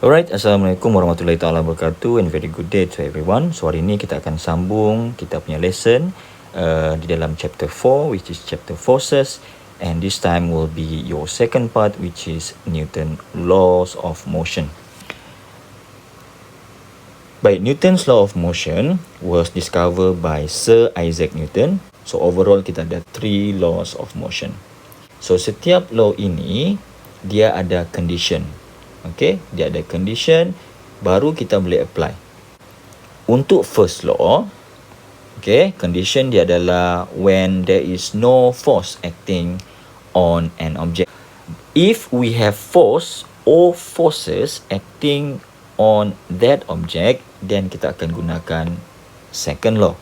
Alright, Assalamualaikum warahmatullahi taala wabarakatuh and very good day to everyone. So hari ini kita akan sambung kita punya lesson di dalam chapter 4 which is chapter forces, and this time will be your second part which is Newton laws of motion. Baik, Newton's law of motion was discovered by Sir Isaac Newton. So overall kita ada 3 laws of motion. So setiap law ini dia ada condition. Okay, dia ada condition, baru kita boleh apply. Untuk first law, okay, condition dia adalah when there is no force acting on an object. If we have force or forces acting on that object, then kita akan gunakan second law.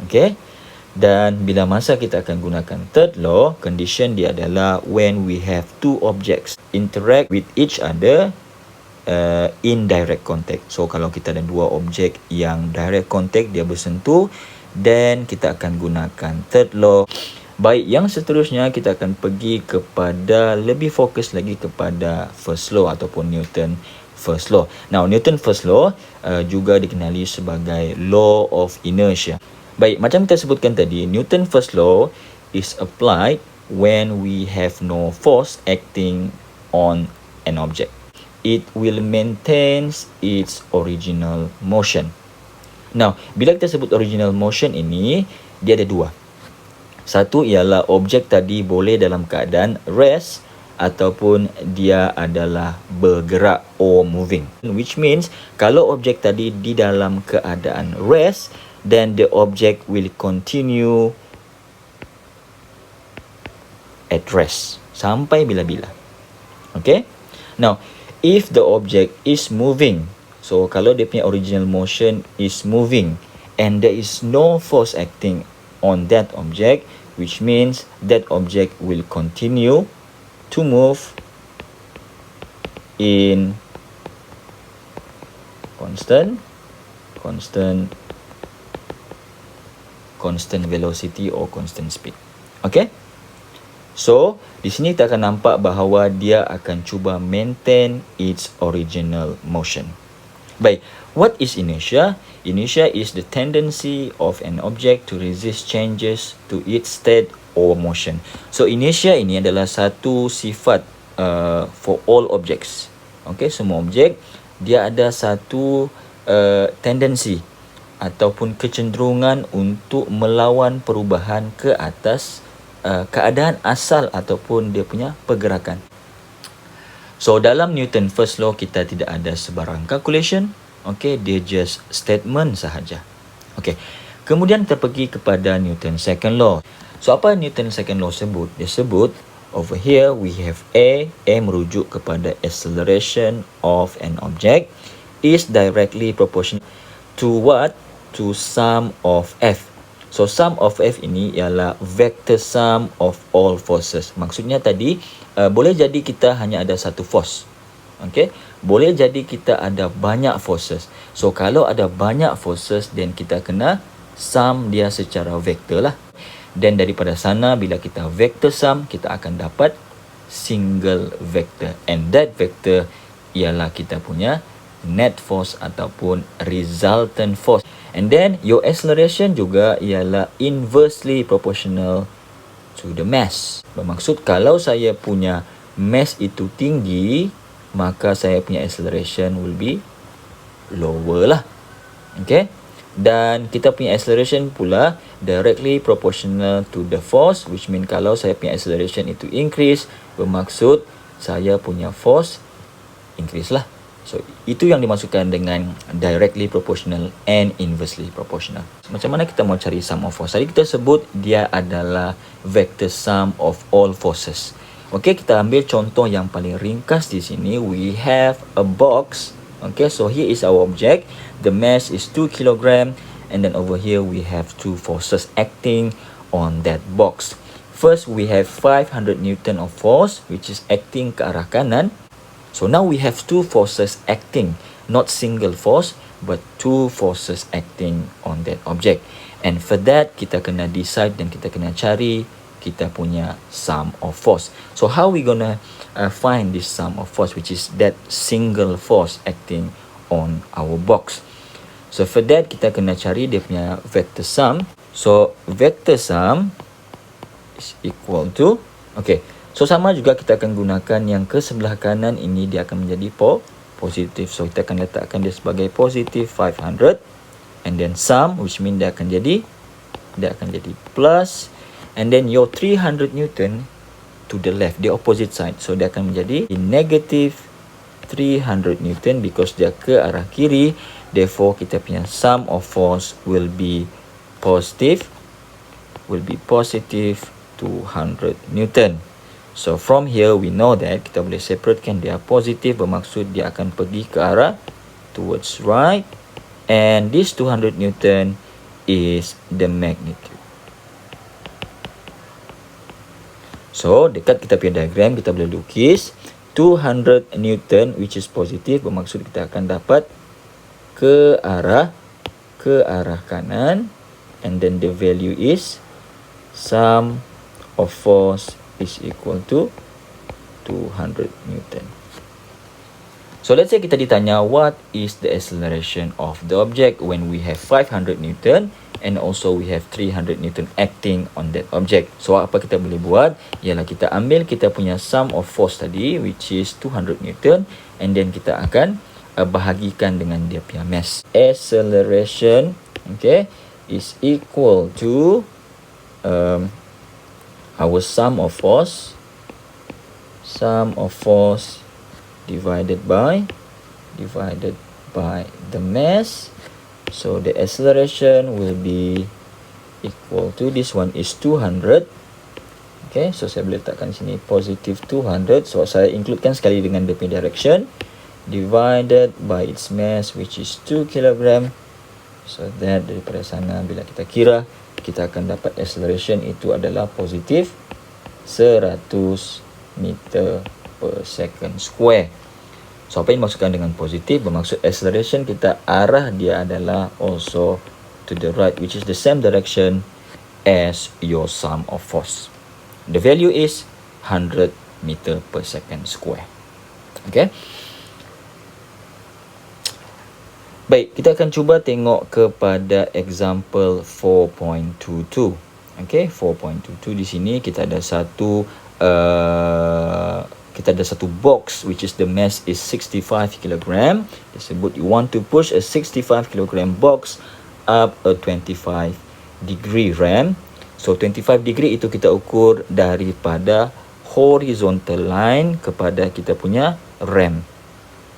Okay, dan bila masa kita akan gunakan third law, condition dia adalah when we have two objects interact with each other in direct contact. So kalau kita ada dua objek yang direct contact, dia bersentuh, then kita akan gunakan third law. Baik, yang seterusnya kita akan pergi kepada lebih fokus lagi kepada first law ataupun Newton first law. Now Newton first law juga dikenali sebagai law of inertia. Baik, macam kita sebutkan tadi, Newton first law is applied when we have no force acting on an object. It will maintain its original motion. Now, bila kita sebut original motion ini, dia ada dua. Satu ialah objek tadi boleh dalam keadaan rest ataupun dia adalah bergerak or moving. Which means, kalau objek tadi di dalam keadaan rest, then the object will continue at rest sampai bila-bila. Okay? Now, if the object is moving, so kalau dia punya original motion is moving and there is no force acting on that object, which means that object will continue to move in constant velocity or constant speed. Okay? So, di sini kita akan nampak bahawa dia akan cuba maintain its original motion. Baik, what is inertia? Inertia is the tendency of an object to resist changes to its state or motion. So, inertia ini adalah satu sifat for all objects. Okay, semua objek dia ada satu tendensi ataupun kecenderungan untuk melawan perubahan ke atas keadaan asal ataupun dia punya pergerakan. So dalam Newton first law kita tidak ada sebarang calculation, okay, dia just statement sahaja. Okay, kemudian kita pergi kepada Newton second law. So apa Newton second law sebut? Dia sebut over here we have A merujuk kepada acceleration of an object is directly proportional to what? To sum of F. So sum of F ini ialah vector sum of all forces. Maksudnya tadi boleh jadi kita hanya ada satu force. Okay? Boleh jadi kita ada banyak forces. So kalau ada banyak forces, then kita kena sum dia secara vektor lah. Dan daripada sana bila kita vector sum, kita akan dapat single vector. And that vector ialah kita punya net force ataupun resultant force. And then your acceleration juga ialah inversely proportional to the mass. Bermaksud kalau saya punya mass itu tinggi, maka saya punya acceleration will be lower lah. Okay? Dan kita punya acceleration pula directly proportional to the force, which mean kalau saya punya acceleration itu increase, bermaksud saya punya force increase lah. So, itu yang dimaksudkan dengan directly proportional and inversely proportional. Macam mana kita mau cari sum of force? Tadi kita sebut dia adalah vector sum of all forces. Okey, kita ambil contoh yang paling ringkas di sini. We have a box. Okay, so here is our object. The mass is 2 kg, and then over here we have two forces acting on that box. First, we have 500 Newton of force, which is acting ke arah kanan. So now we have two forces acting, not single force, but two forces acting on that object. And for that, kita kena decide dan kita kena cari kita punya sum of force. So how we gonna find this sum of force, which is that single force acting on our box? So for that, kita kena cari dia punya vector sum. So vector sum is equal to, okay, so sama juga kita akan gunakan yang ke sebelah kanan ini, dia akan menjadi positif. So kita akan letakkan dia sebagai positif 500, and then sum, which mean dia akan jadi plus, and then your 300 Newton to the left, the opposite side. So dia akan menjadi negative 300 Newton because dia ke arah kiri. Therefore kita punya sum of force will be positive 200 Newton. So from here we know that kita boleh separatekan dia positif, bermaksud dia akan pergi ke arah towards right, and this 200 Newton is the magnitude. So dekat kita punya diagram kita boleh lukis 200 Newton which is positif, bermaksud kita akan dapat ke arah kanan, and then the value is sum of force is equal to 200 Newton. So let's say kita ditanya what is the acceleration of the object when we have 500 Newton and also we have 300 Newton acting on that object. So apa kita boleh buat ialah kita ambil kita punya sum of force tadi which is 200 Newton, and then kita akan bahagikan dengan dia punya mass. Acceleration, okay, is equal to our sum of force divided by the mass. So the acceleration will be equal to, this one is 200. Okay, so saya boleh letakkan sini positive 200. So saya includekan sekali dengan the direction, divided by its mass which is 2 kg. So that daripada sana bila kita kira, kita akan dapat acceleration itu adalah positif 100 meter per second square. So apa yang dimaksudkan dengan positif? Bermaksud acceleration kita arah dia adalah also to the right, which is the same direction as your sum of force. The value is 100 meter per second square. Okay. Baik, kita akan cuba tengok kepada example 4.22. Okay, 4.22 di sini kita ada satu box which is the mass is 65 kg. Disebut you want to push a 65 kg box up a 25 degree ramp. So 25 degree itu kita ukur daripada horizontal line kepada kita punya ramp.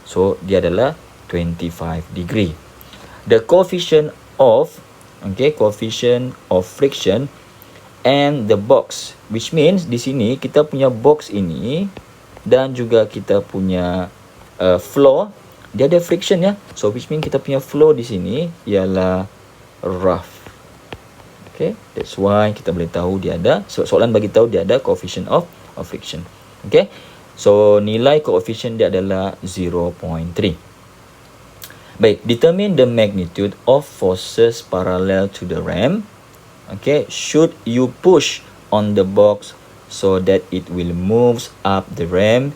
So dia adalah 25 degree. The coefficient of friction and the box, which means di sini kita punya box ini dan juga kita punya floor dia ada friction ya. So which means kita punya floor di sini ialah rough. Okay, that's why kita boleh tahu dia ada, soalan bagi tahu dia ada coefficient of friction. Okay, so nilai coefficient dia adalah 0.3. Baik, determine the magnitude of forces parallel to the ramp. Okay, should you push on the box so that it will move up the ramp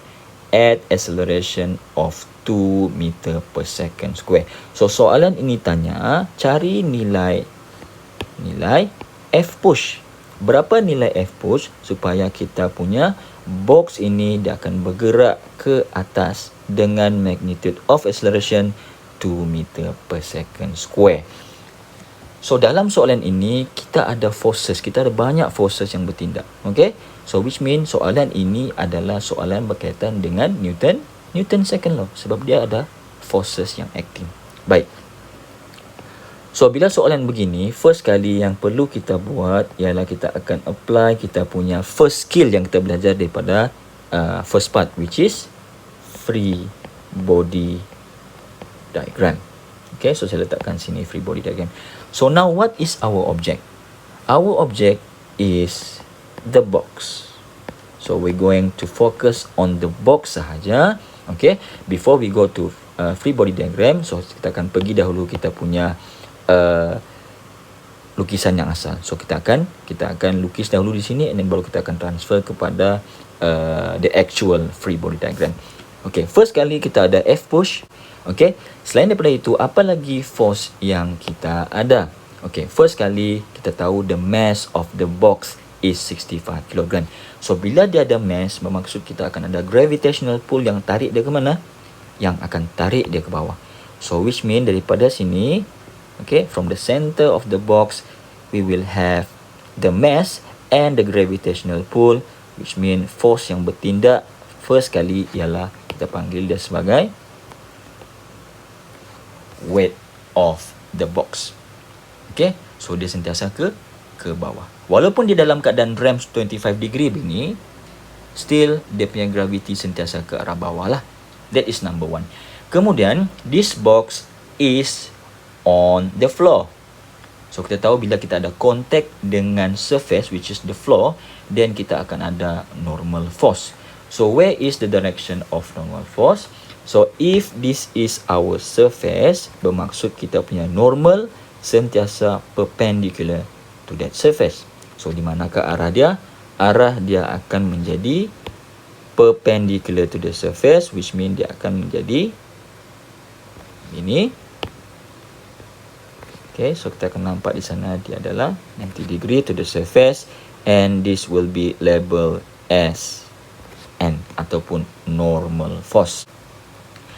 at acceleration of 2 meter per second square. So soalan ini tanya cari nilai F push. Berapa nilai F push supaya kita punya box ini dia akan bergerak ke atas dengan magnitude of acceleration 2 meter per second square. So dalam soalan ini kita ada forces, kita ada banyak forces yang bertindak. Okay, so which mean soalan ini adalah soalan berkaitan dengan Newton second law, sebab dia ada forces yang acting. Baik, so bila soalan begini, first kali yang perlu kita buat ialah kita akan apply kita punya first skill yang kita belajar daripada first part, which is free body diagram. Okay, so saya letakkan sini free body diagram. So now what is our object? Our object is the box. So we're going to focus on the box sahaja. Okay, before we go to free body diagram, so kita akan pergi dahulu kita punya lukisan yang asal. So kita akan lukis dahulu di sini, and then baru kita akan transfer kepada the actual free body diagram. Okay, first kali kita ada F push. Okay, selain daripada itu, apa lagi force yang kita ada? Okay, first kali kita tahu the mass of the box is 65 kg. So bila dia ada mass, bermaksud kita akan ada gravitational pull yang tarik dia ke mana? Yang akan tarik dia ke bawah. So which mean daripada sini, okay, from the center of the box, we will have the mass and the gravitational pull, which mean force yang bertindak first kali ialah kita panggil dia sebagai weight of the box. Okay, so dia sentiasa ke bawah. Walaupun dia dalam keadaan rem 25 degree begini, still dia punya gravity sentiasa ke arah bawah lah. That is number one. Kemudian, this box is on the floor. So kita tahu bila kita ada contact dengan surface, which is the floor, then kita akan ada normal force. So where is the direction of normal force? So if this is our surface, bermaksud kita punya normal sentiasa perpendicular to that surface. So di manakah arah dia? Arah dia akan menjadi perpendicular to the surface, which mean dia akan menjadi ini. Okay, so kita akan nampak di sana dia adalah 90 degree to the surface, and this will be labeled as N ataupun normal force.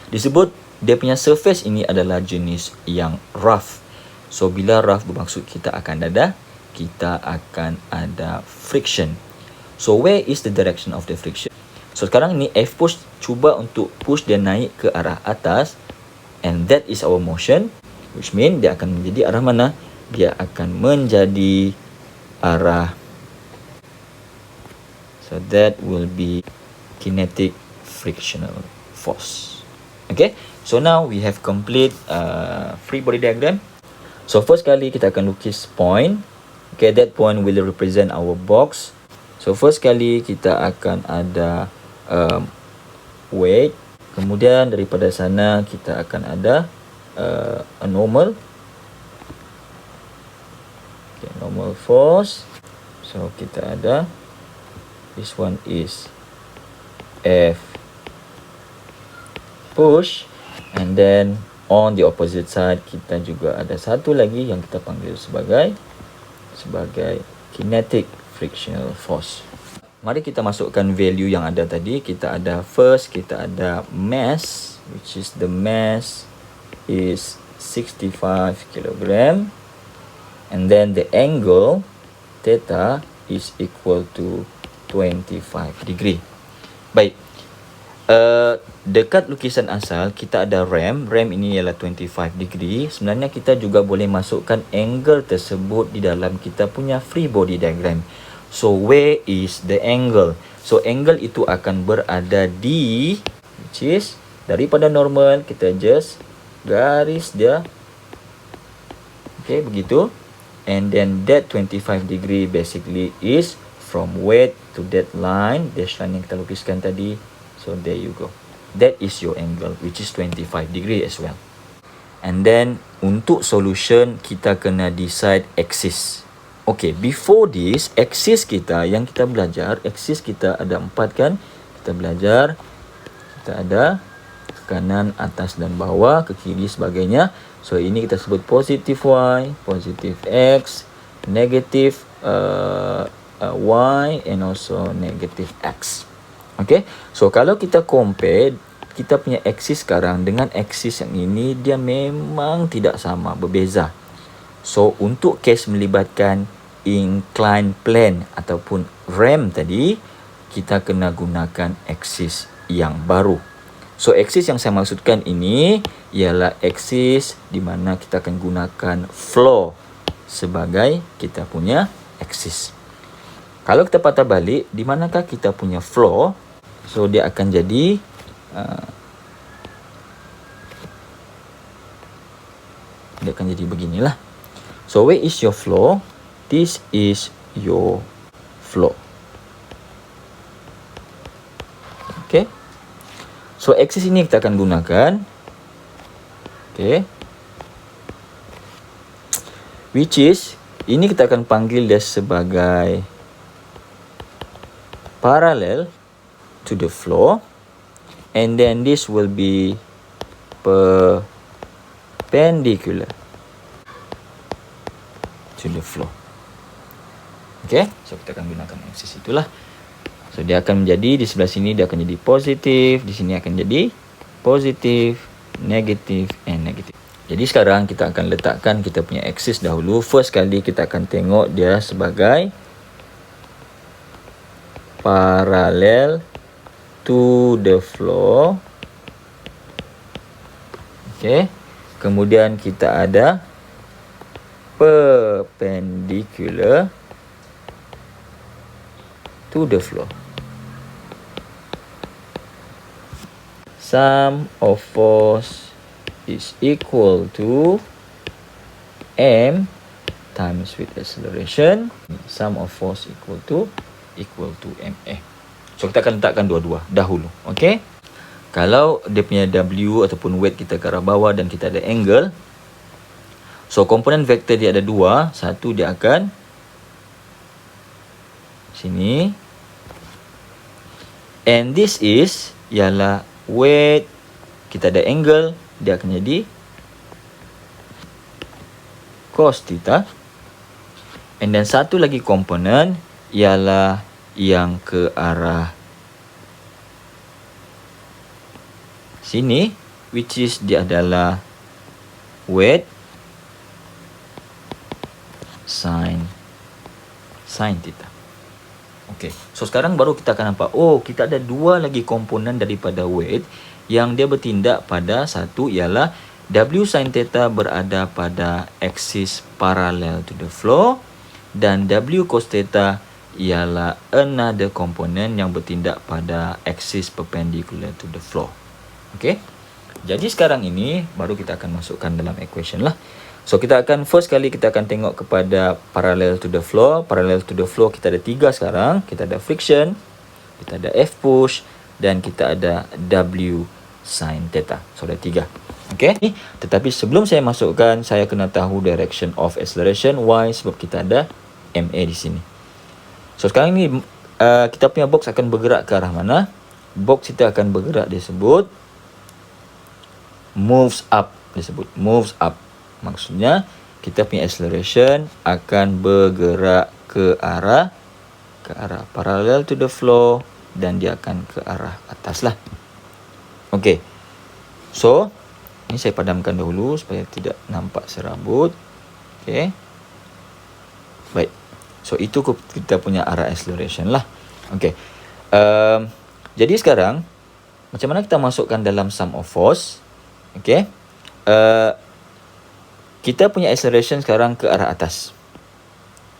Disebut dia punya surface ini adalah jenis yang rough. So bila rough bermaksud kita akan ada friction. So where is the direction of the friction? So sekarang ni F push cuba untuk push dia naik ke arah atas, and that is our motion, which mean dia akan menjadi arah mana? Dia akan menjadi arah, so that will be kinetic frictional force. Okay, so now we have complete free body diagram. So first kali kita akan lukis point. Okay, that point will represent our box. So first kali kita akan ada weight. Kemudian daripada sana kita akan ada a normal. Okay, normal force. So kita ada, this one is F push, and then on the opposite side kita juga ada satu lagi yang kita panggil sebagai kinetic frictional force. Mari kita masukkan value yang ada tadi. Kita ada first, kita ada mass, which is the mass is 65 kg, and then the angle theta is equal to 25 degree. Baik, dekat lukisan asal kita ada rem ini ialah 25 degree. Sebenarnya kita juga boleh masukkan angle tersebut di dalam kita punya free body diagram. So where is the angle? So angle itu akan berada di, which is daripada normal kita just garis dia. Okay, begitu. And then that 25 degree basically is from weight to that line, dash line yang kita lukiskan tadi. So there you go. That is your angle, which is 25 degree as well. And then untuk solution kita kena decide axis. Okay, before this, axis kita yang kita belajar, axis kita ada 4 kan? Kita belajar, kita ada ke kanan, atas dan bawah, ke kiri sebagainya. So ini kita sebut positive Y, positive X, negative Y, and also negative X. Okay, so kalau kita compare kita punya axis sekarang dengan axis yang ini, dia memang tidak sama, berbeza. So untuk case melibatkan inclined plane ataupun rem tadi, kita kena gunakan axis yang baru. So axis yang saya maksudkan ini ialah axis di mana kita akan gunakan floor sebagai kita punya axis. Kalau kita patah balik, di manakah kita punya floor? So dia akan jadi beginilah. So where is your floor? This is your floor. Okay. So axis ini kita akan gunakan. Okay. Which is Ini kita akan panggil dia sebagai parallel to the floor, and then this will be perpendicular to the floor. Okay, so kita akan gunakan axis itulah. So dia akan menjadi di sebelah sini dia akan jadi positif, di sini akan jadi positif, negatif, and negatif. Jadi sekarang kita akan letakkan kita punya axis dahulu. First kali kita akan tengok dia sebagai parallel to the floor. Okay, kemudian kita ada perpendicular to the floor. Sum of force is equal to m times with acceleration. Sum of force equal to ma. So kita akan letakkan dua-dua dahulu. Okay, kalau dia punya W ataupun weight kita ke arah bawah dan kita ada angle, so komponen vektor dia ada dua. Satu dia akan sini, and this is ialah weight, kita ada angle, dia akan jadi cos theta. And then satu lagi komponen ialah yang ke arah sini, which is dia adalah weight sin theta. Okay, so sekarang baru kita akan nampak, oh kita ada dua lagi komponen daripada weight yang dia bertindak pada satu ialah W sin theta berada pada axis parallel to the floor, dan W cos theta ialah another komponen yang bertindak pada axis perpendicular to the floor. Okay, jadi sekarang ini baru kita akan masukkan dalam equation lah. So kita akan first kali kita akan tengok kepada parallel to the floor. Parallel to the floor kita ada tiga sekarang. Kita ada friction, kita ada F push, dan kita ada W sin theta. So ada tiga. Okay. Tetapi sebelum saya masukkan, saya kena tahu direction of acceleration. Why? Sebab kita ada MA di sini. So sekarang ni kita punya box akan bergerak ke arah mana? Box kita akan bergerak disebut moves up. Disebut moves up. Maksudnya kita punya acceleration akan bergerak ke arah parallel to the floor, dan dia akan ke arah atas lah. Okay, so ini saya padamkan dahulu supaya tidak nampak serabut. Okay, baik. So itu kita punya arah acceleration lah. Okay, jadi sekarang macam mana kita masukkan dalam sum of force? Okay, kita punya acceleration sekarang ke arah atas.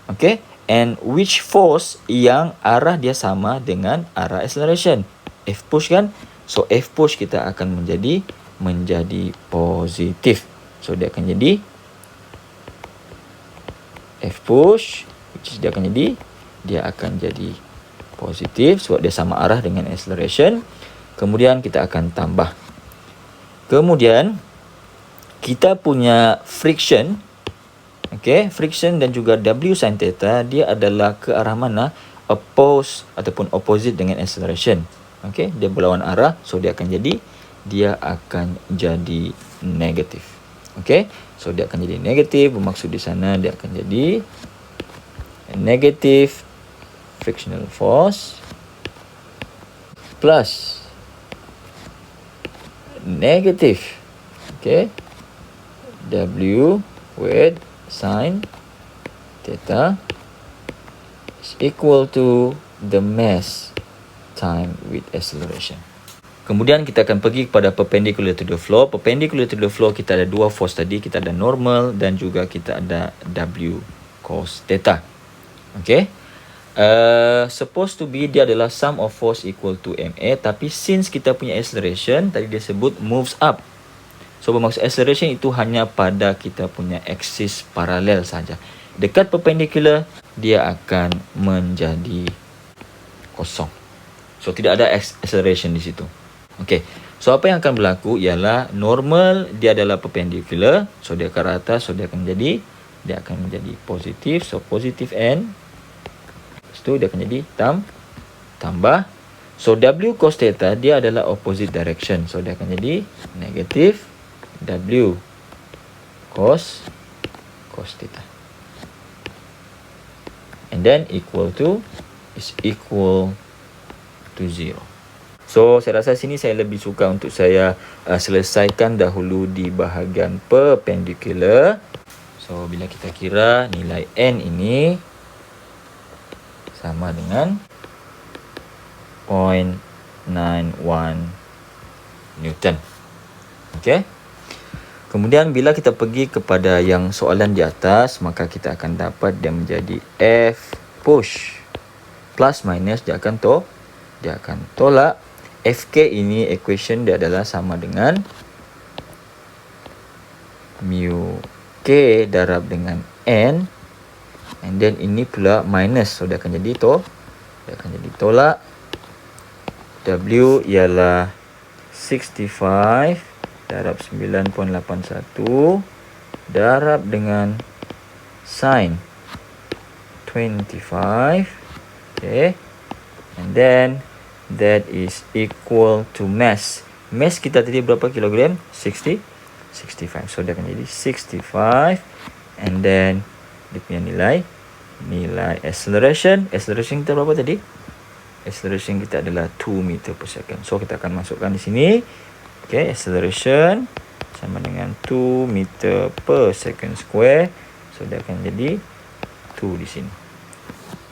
Okay, and which force yang arah dia sama dengan arah acceleration? F push kan? So F push kita akan menjadi positif. So dia akan jadi F push, which is dia akan jadi positif sebab dia sama arah dengan acceleration. Kemudian kita akan tambah. Kemudian kita punya friction, okay, friction dan juga W sin theta dia adalah ke arah mana? Oppose ataupun opposite dengan acceleration. Okay, dia berlawan arah, so dia akan jadi negatif. Okay, so dia akan jadi negatif, bermaksud di sana dia akan jadi negative frictional force plus negative, okay, W with sin theta is equal to the mass time with acceleration. Kemudian kita akan pergi kepada perpendicular to the floor. Perpendicular to the floor kita ada dua force tadi. Kita ada normal dan juga kita ada W cos theta. Okay. Supposed to be dia adalah sum of force equal to MA. Tapi since kita punya acceleration, tadi dia sebut moves up. So bermaksud acceleration itu hanya pada kita punya axis paralel saja. Dekat perpendicular, dia akan menjadi kosong. So tidak ada acceleration di situ. Okay, so apa yang akan berlaku ialah normal dia adalah perpendicular, so dia ke arah atas, so dia akan jadi dia akan menjadi positif. So positif N, lepas tu dia akan jadi tambah. So W cos theta dia adalah opposite direction. So dia akan jadi negatif W cos theta. And then equal to 0. So saya rasa sini saya lebih suka untuk saya selesaikan dahulu di bahagian perpendicular. So bila kita kira nilai N ini sama dengan 0.91 Newton. Okay. Kemudian bila kita pergi kepada yang soalan di atas, maka kita akan dapat dia menjadi F push. Plus minus dia akan tolak. Fk ini equation dia adalah sama dengan mu k darab dengan n, and then ini pula minus, so dia akan jadi tolak. W ialah 65 darab 9.81 darab dengan sin 25. Okay, and then that is equal to mass. Mass kita tadi berapa kilogram? 65. So dia akan jadi 65, and then dia punya nilai acceleration. Acceleration kita berapa tadi? Acceleration kita adalah 2 meter per second. So kita akan masukkan di sini. Okay, acceleration sama dengan 2 meter per second square. So dia akan jadi 2 di sini.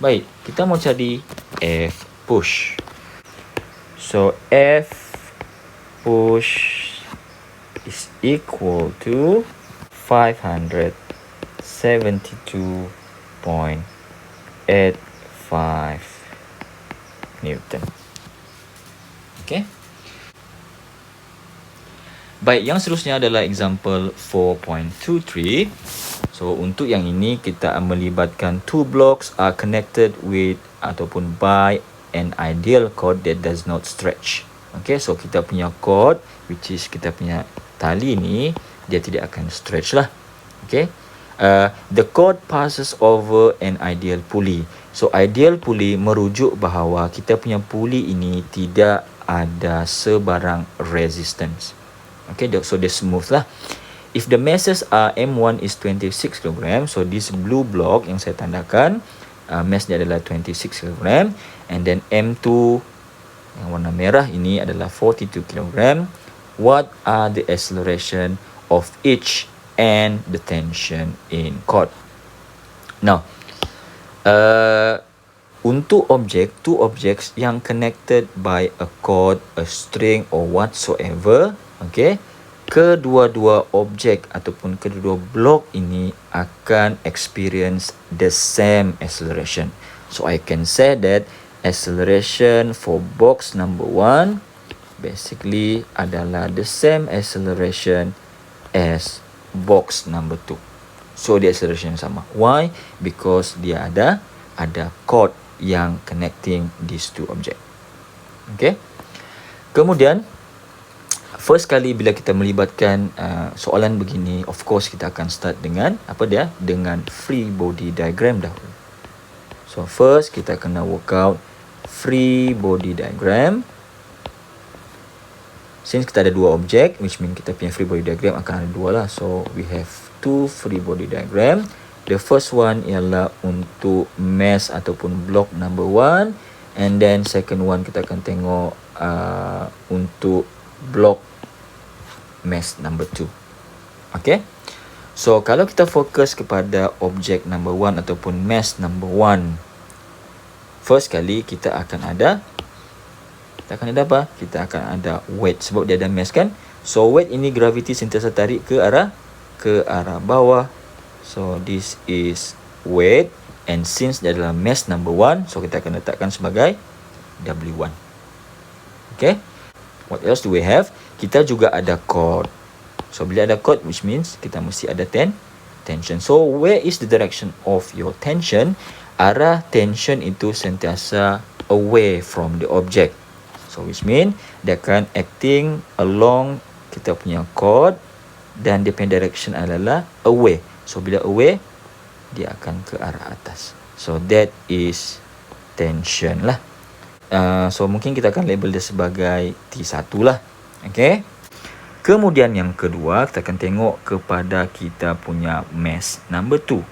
Baik, kita mau cari F push. So F push is equal to 572.85 Newton. Okay. Baik, yang seterusnya adalah example 4.23. So untuk yang ini kita melibatkan two blocks are connected with ataupun by an ideal cord that does not stretch. Okay, so kita punya cord, which is kita punya tali ni, dia tidak akan stretch lah. Okay, the cord passes over an ideal pulley. So ideal pulley merujuk bahawa kita punya pulley ini tidak ada sebarang resistance. Okay, so dia smooth lah. If the masses are M1 is 26 kg, so this blue block yang saya tandakan, mass dia adalah 26 kg, and then M2 yang warna merah ini adalah 42 kg. What are the acceleration of each and the tension in cord? Now, untuk two objects yang connected by a cord, a string or whatsoever, okay, kedua-dua objek ataupun kedua-dua blok ini akan experience the same acceleration. So I can say that acceleration for box number 1 basically adalah the same acceleration as box number 2. So the acceleration sama. Why? Because dia ada cord yang connecting these two object. Okay. Kemudian first kali bila kita melibatkan soalan begini, of course kita akan start dengan dengan free body diagram dahulu. So first kita kena work out free body diagram. Since kita ada dua objek, which mean kita punya free body diagram akan ada dua lah. So we have two free body diagram. The first one ialah untuk mass ataupun block number 1, and then second one kita akan tengok untuk block mass number 2. Okay, so kalau kita fokus kepada objek number 1 ataupun mass number 1, first kali kita akan ada apa? Kita akan ada weight, sebab dia ada mass kan. So weight ini gravity sentiasa tarik ke arah bawah. So this is weight, and since dia adalah mass number 1, so kita akan letakkan sebagai W1. Okay, what else do we have? Kita juga ada cord. So bila ada cord, which means kita mesti ada tension. So where is the direction of your tension? Arah tension itu sentiasa away from the object. So which mean dia akan acting along kita punya cord, dan dia punya direction adalah away. So bila away, dia akan ke arah atas. So that is tension lah. So mungkin kita akan label dia sebagai T1 lah. Okay. Kemudian yang kedua, kita akan tengok kepada kita punya mass number 2.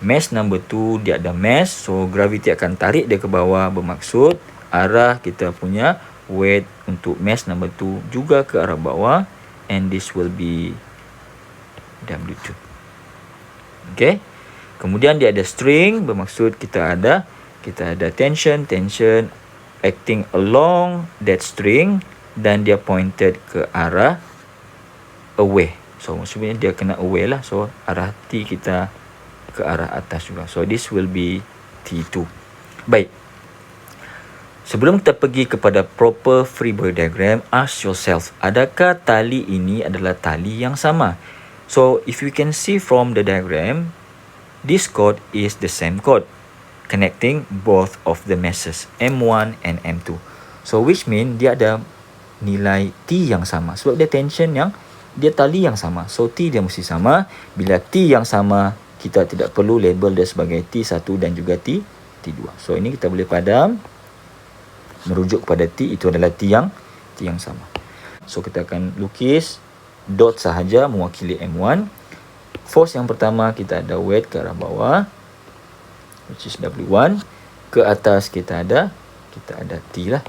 Mass number 2, dia ada mass, so gravity akan tarik dia ke bawah, bermaksud arah kita punya weight untuk mass number 2 juga ke arah bawah, and this will be W2. Okay. Kemudian dia ada string, bermaksud kita ada tension acting along that string, dan dia pointed ke arah away. So maksudnya dia kena away lah. So arah T kita ke arah atas juga. So this will be T2. Baik. Sebelum kita pergi kepada proper free body diagram, ask yourself, adakah tali ini adalah tali yang sama? So if you can see from the diagram, this chord is the same chord connecting both of the masses M1 and M2. So which mean dia ada nilai T yang sama. Sebab dia tension yang dia tali yang sama. So T dia mesti sama. Bila T yang sama, kita tidak perlu label dia sebagai T1 dan juga T2. So ini kita boleh padam merujuk kepada T, itu adalah T yang sama. So kita akan lukis dot sahaja mewakili M1. Force yang pertama kita ada weight ke arah bawah, which is W1. Ke atas kita ada T lah.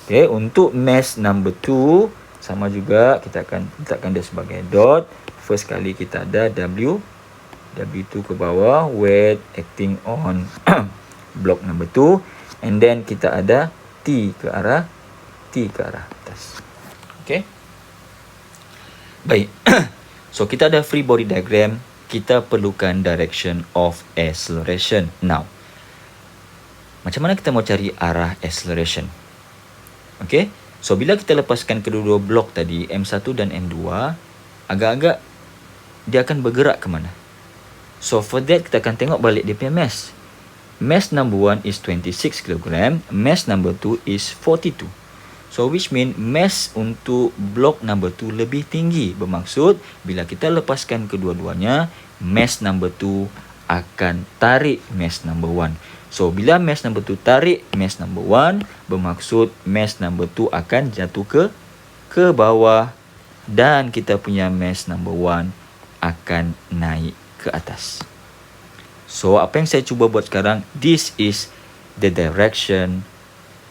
Okay, untuk mass number 2 sama juga, kita akan letakkan dia sebagai dot. First kali kita ada W2 ke bawah, weight acting on block number 2, and then kita ada T ke arah atas. Okay. Baik. So kita ada free body diagram, kita perlukan direction of acceleration. Now, macam mana kita mau cari arah acceleration? Okay, so bila kita lepaskan kedua-dua blok tadi, M1 dan M2, agak-agak dia akan bergerak ke mana? So for that, kita akan tengok balik dia punya mass. Mass number 1 is 26 kg, mass number 2 is 42. So which mean mass untuk blok number 2 lebih tinggi. Bermaksud bila kita lepaskan kedua-duanya, mass number 2 akan tarik mass number 1. So bila mass number 2 tarik mass number 1, bermaksud mass number 2 akan jatuh ke bawah, dan kita punya mass number 1 akan naik ke atas. So apa yang saya cuba buat sekarang, this is the direction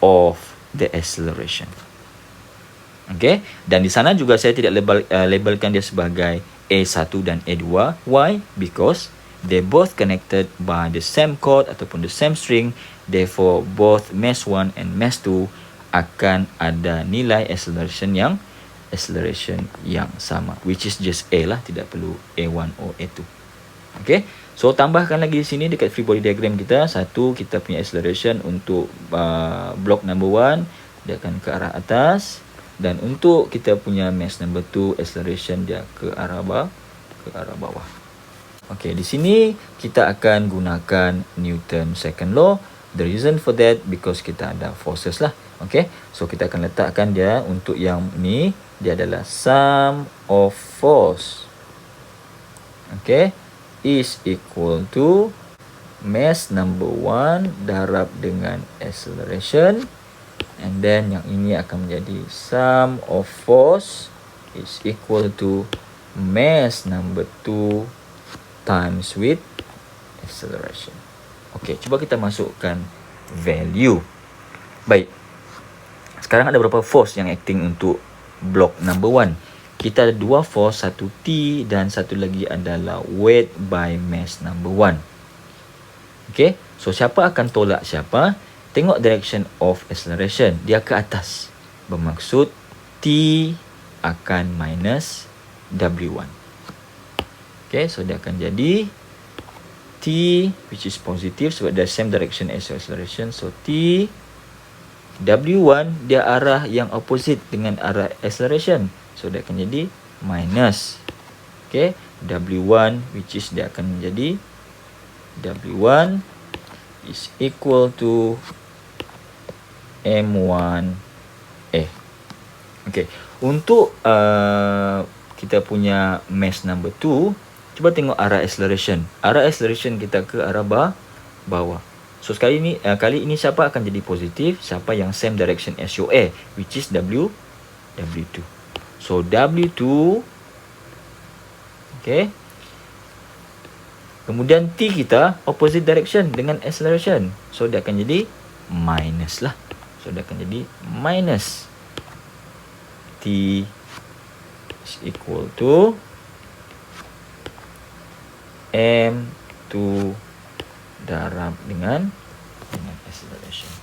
of the acceleration. Okay, dan di sana juga saya tidak labelkan dia sebagai A1 dan A2. Why? Because they both connected by the same chord ataupun the same string. Therefore both mass 1 and mass 2 akan ada nilai acceleration yang sama, which is just A lah, tidak perlu A1 or A2. Okay, so tambahkan lagi di sini dekat free body diagram kita, satu, kita punya acceleration untuk block number 1, dia akan ke arah atas, dan untuk kita punya mass number 2, acceleration dia ke arah bawah. Okay, di sini kita akan gunakan Newton second law. The reason for that because kita ada forces lah. Okay, so kita akan letakkan dia untuk yang ni, dia adalah sum of force. Okay, is equal to mass number 1 darab dengan acceleration, and then yang ini akan menjadi sum of force is equal to mass number 2 times with acceleration. Okay, cuba kita masukkan value. Baik, sekarang ada berapa force yang acting untuk block number 1? Kita ada dua force, satu T dan satu lagi adalah weight by mass number 1. Okay, so siapa akan tolak siapa? Tengok direction of acceleration, dia ke atas. Bermaksud T akan minus W1. Okay, so dia akan jadi T, which is positive sebab the same direction as acceleration. So T, W1 dia arah yang opposite dengan arah acceleration. So dia akan jadi minus. Okay, W1 which is dia akan menjadi W1 is equal to M1A. Okay, untuk kita punya mass number 2, Cuba tengok arah acceleration. Arah acceleration kita ke arah bawah. So kali ini siapa akan jadi positif? Siapa yang same direction as your A, which is W2. So W2, okay. Kemudian T kita opposite direction dengan acceleration. So dia akan jadi minus lah. So dia akan jadi minus. T is equal to M2 darab dengan acceleration.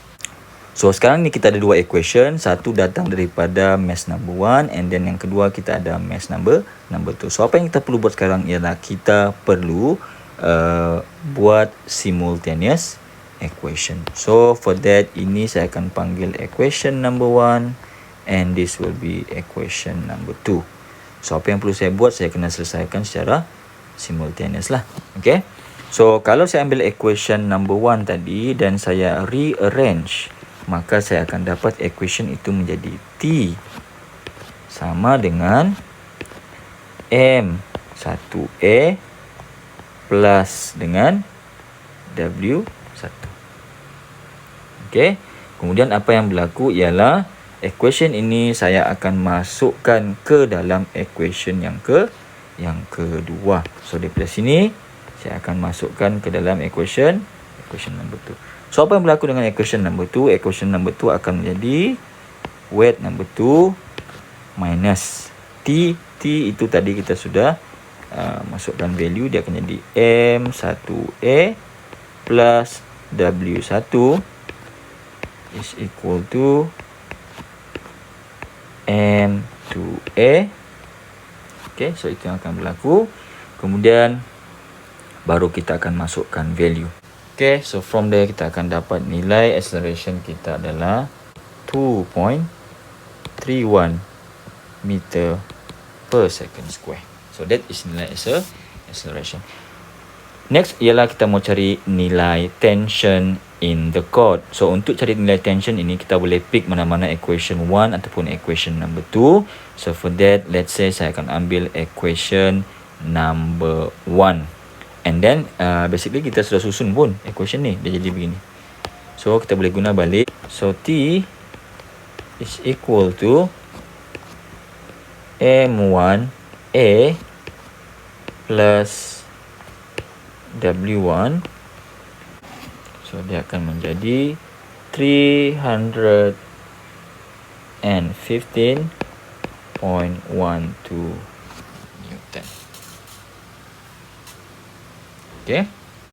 So sekarang ni kita ada dua equation. Satu datang daripada mass number 1 and then yang kedua kita ada mass number 2. So apa yang kita perlu buat sekarang ialah kita perlu buat simultaneous equation. So for that, ini saya akan panggil equation number 1 and this will be equation number 2. So apa yang perlu saya buat, saya kena selesaikan secara simultaneous lah. Okay. So kalau saya ambil equation number 1 tadi dan saya rearrange, maka saya akan dapat equation itu menjadi T sama dengan M1A plus dengan W1. Okay. Kemudian apa yang berlaku ialah equation ini saya akan masukkan ke dalam equation yang kedua. So daripada sini saya akan masukkan ke dalam equation number 2. So apa yang berlaku dengan equation number 2? Equation number 2 akan menjadi weight number 2 minus T itu tadi kita sudah masukkan value, dia akan jadi M1A plus W1 is equal to M2A. Okay, so itu yang akan berlaku. Kemudian baru kita akan masukkan value. Okay, so from there kita akan dapat nilai acceleration kita adalah 2.31 meter per second square. So that is nilai acceleration. Next ialah kita mau cari nilai tension in the cord. So untuk cari nilai tension ini kita boleh pick mana-mana equation 1 ataupun equation number 2. So for that, let's say saya akan ambil equation number 1. And then basically kita sudah susun pun equation ni, dia jadi begini. So kita boleh guna balik. So T is equal to M1A plus W1. So dia akan menjadi 315.12 Newton. Okay.